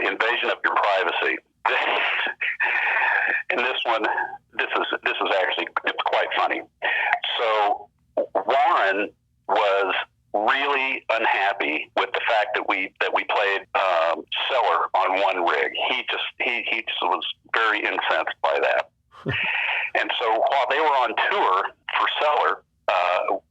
invasion of your privacy. And this one, this is actually, it's quite funny. So Warren was really unhappy with the fact that we played Cellar on one rig. He just was very incensed by that. And so while they were on tour for Cellar,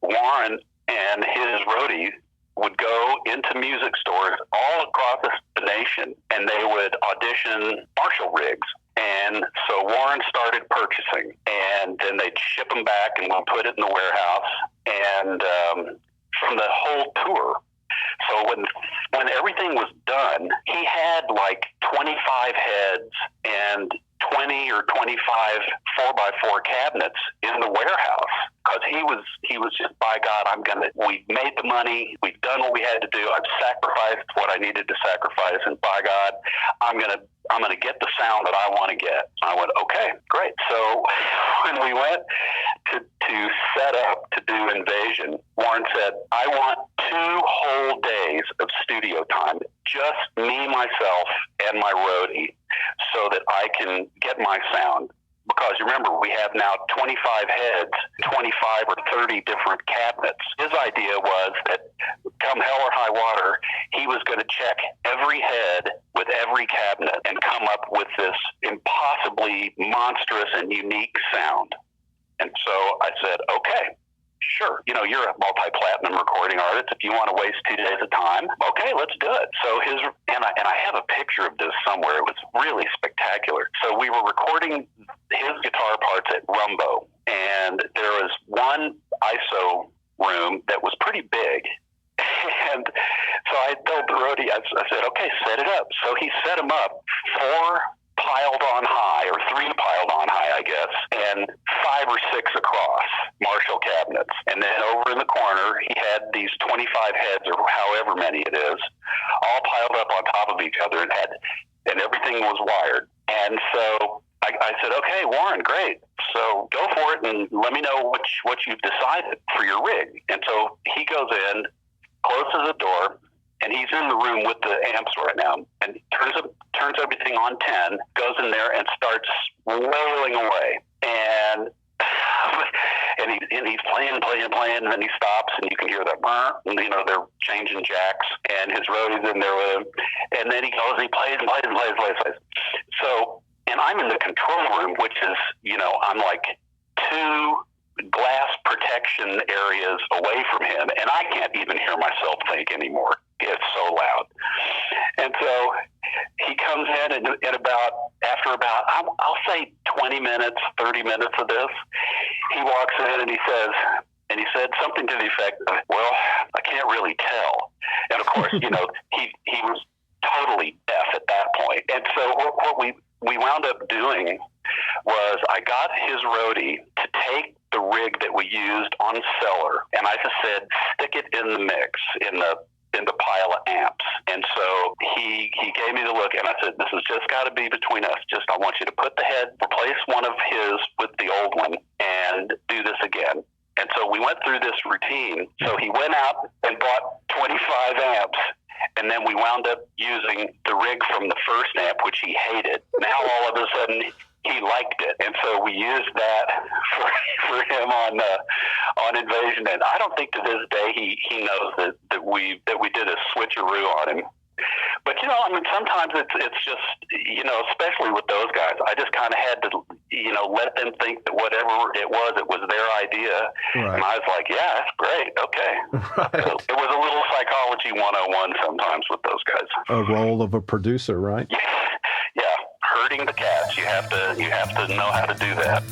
Warren and his roadie would go into music stores all across the nation, and they would audition Marshall rigs. And so Warren started purchasing, and then they'd ship them back, and we'd put it in the warehouse. And from the whole tour, so when everything was done, he had like 25 heads and 20 or 25 4x4 cabinets in the warehouse, because he was just, by God, we made the money, we've done what we had to do, I've sacrificed what I needed to sacrifice, and by God, I'm gonna get the sound that I want to get. I went, okay, great. So when we went to set up to do Invasion, Warren said, I want 2 whole days of studio time, just me, myself, and my roadie, so that I can get my sound. Because remember, we have now 25 heads, 25 or 30 different cabinets. His idea was that come hell or high water, he was going to check every head with every cabinet and come up with this impossibly monstrous and unique sound. And so I said, okay, sure. You're a multi-platinum recording artist. If you want to waste 2 days of time, okay, let's do it. So I have a picture of this somewhere. It was really spectacular. So we were recording his guitar parts at Rumbo, and there was one ISO room that was pretty big. And so I told the roadie, I said, okay, set it up. So he set them up, 4 piled on high, or 3 piled on high, I guess, and 5 or 6 across Marshall cabinets. And then over in the corner, he had these 25 heads, or however many it is, all piled up on top of each other, and everything was wired. And so I said, okay, Warren, great. So go for it and let me know what you've decided for your rig. And so he goes in, closes the door, and he's in the room with the amps right now, and turns everything on 10, goes in there and starts rolling away. And he's playing, and then he stops, and you can hear that, and they're changing jacks, and his roadie's in there with him. And then he goes and he plays. So, and I'm in the control room, which is, I'm like 2 glass protection areas away from him, and I can't even hear myself think anymore. It's so loud. And so he comes in, and after about, I'll say 20 minutes, 30 minutes of this, he walks in and he said something to the effect of, well, I can't really tell. And of course, he was totally deaf at that point. And so what we wound up doing was I got his roadie to take the rig that we used on Cellar, and I just said, stick it in the mix, in the pile of amps. And so he gave me the look, and I said, this has just got to be between us. I want you to put the head, replace one of his with the old one, and do this again. And so we went through this routine. So he went out and bought 25 amps, and then we wound up using the rig from the first amp, which he hated. Now all of a sudden he liked it, and so we used that for him on Invasion. And I don't think to this day he knows that we did a switcheroo on him. But sometimes it's just especially with those guys, I just kind of had to let them think that whatever it was their idea. Right. And I was like, yeah, that's great, okay. Right. So it was a little psychology 101 sometimes with those guys. A role of a producer, right? Yeah, herding the cats. You have to know how to do that.